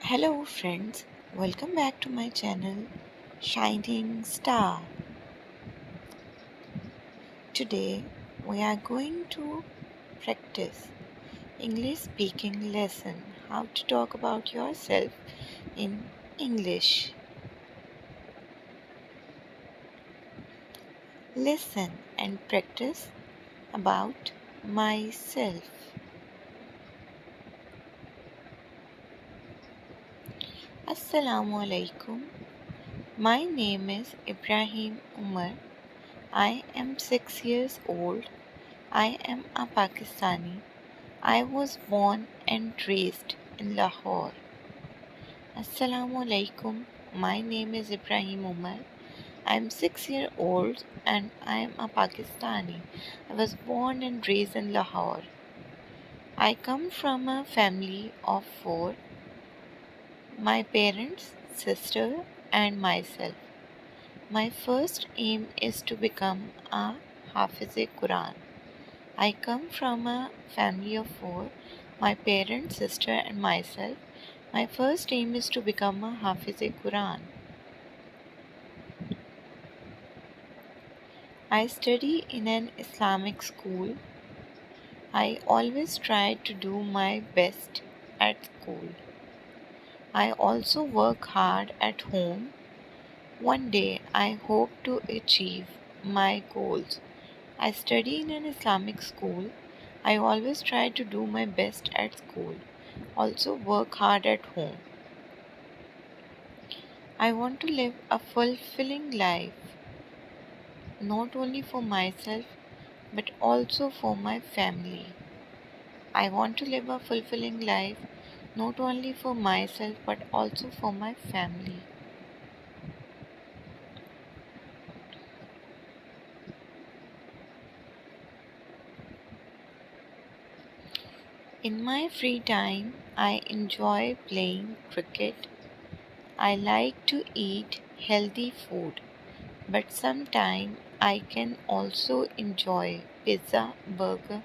Hello friends, welcome back to my channel Shining Star. Today we are going to practice English speaking lesson, how to talk about yourself in English. Listen and practice about myself. Assalamu alaikum. My name is Ibrahim Umar. I am 6 years old. I am a Pakistani. I was born and raised in Lahore. Assalamu alaikum. My name is Ibrahim Umar. I am 6 years old and I am a Pakistani. I was born and raised in Lahore. I come from a family of four: my parents, sister, and myself. My first aim is to become a Hafiz-e-Quran. I come from a family of four: my parents, sister, and myself. My first aim is to become a Hafiz-e-Quran. I study in an Islamic school. I always try to do my best at school. I also work hard at home. One day I hope to achieve my goals. I study in an Islamic school. I always try to do my best at school. Also work hard at home. I want to live a fulfilling life, not only for myself but also for my family. I want to live a fulfilling life, not only for myself but also for my family. In my free time, I enjoy playing cricket. I like to eat healthy food, but sometimes I can also enjoy pizza, burger,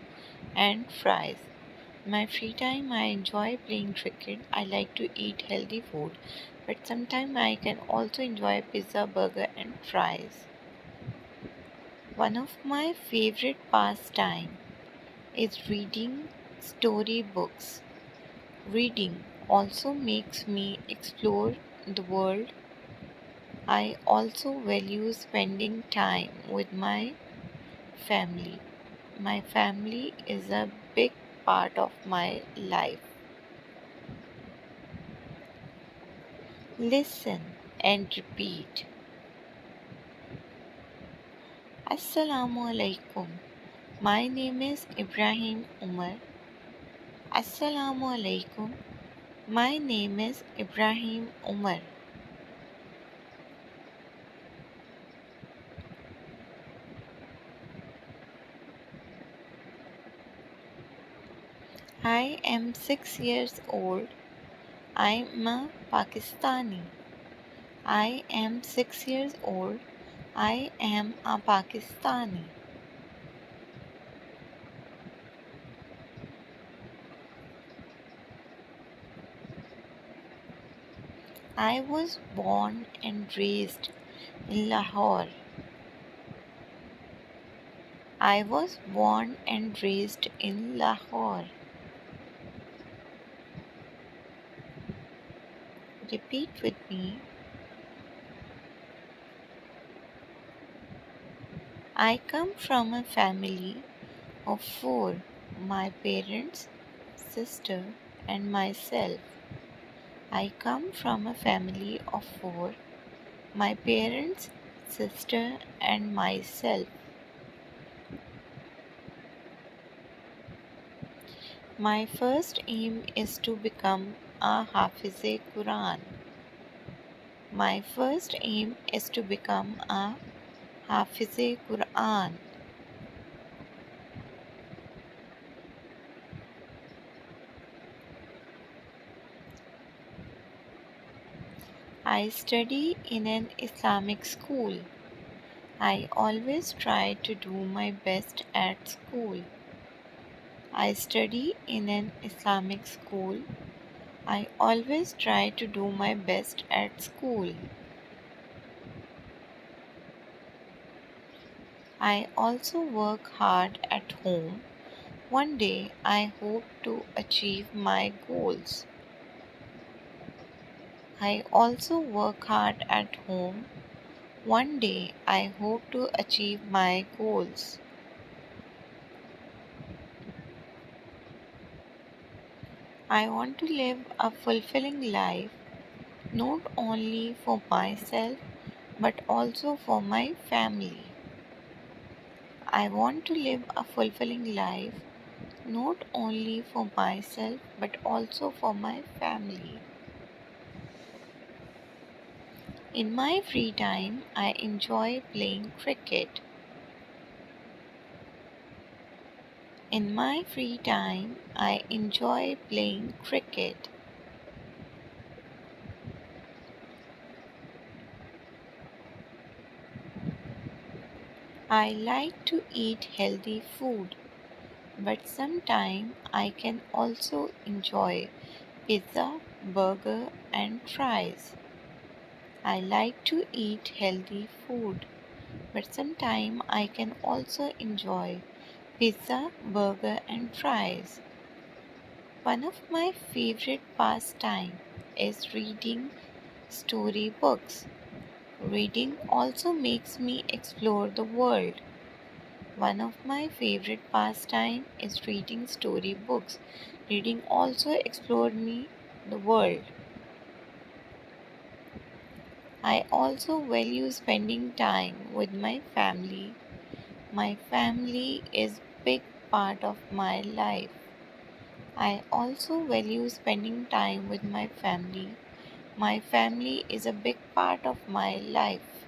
and fries. In my free time, I enjoy playing cricket. I like to eat healthy food, but sometimes I can also enjoy pizza, burger, and fries. One of my favorite pastime is reading storybooks. Reading also makes me explore the world. I also value spending time with my family. My family is a big part of my life. Listen and repeat. Assalamu alaikum. My name is Ibrahim Umar. Assalamu alaikum. My name is Ibrahim Umar. I am 6 years old. I'm a Pakistani. I am 6 years old. I am a Pakistani. I was born and raised in Lahore. I was born and raised in Lahore. Repeat with me. I come from a family of four: my parents, sister, and myself. I come from a family of four: my parents, sister, and myself. My first aim is to become a Hafiz-e-Quran. My first aim is to become a Hafiz-e-Quran. I study in an Islamic school. I always try to do my best at school. I study in an Islamic school. I always try to do my best at school. I also work hard at home. One day I hope to achieve my goals. I also work hard at home. One day I hope to achieve my goals. I want to live a fulfilling life, not only for myself but also for my family. I want to live a fulfilling life, not only for myself but also for my family. In my free time, I enjoy playing cricket. In my free time, I enjoy playing cricket. I like to eat healthy food, but sometimes I can also enjoy pizza, burger, and fries. I like to eat healthy food, but sometimes I can also enjoy pizza, burger, and fries. One of my favorite pastime is reading storybooks. Reading also makes me explore the world. One of my favorite pastime is reading storybooks. Reading also explored me the world. I also value spending time with my family. My family is big part of my life. I also value spending time with my family. My family is a big part of my life.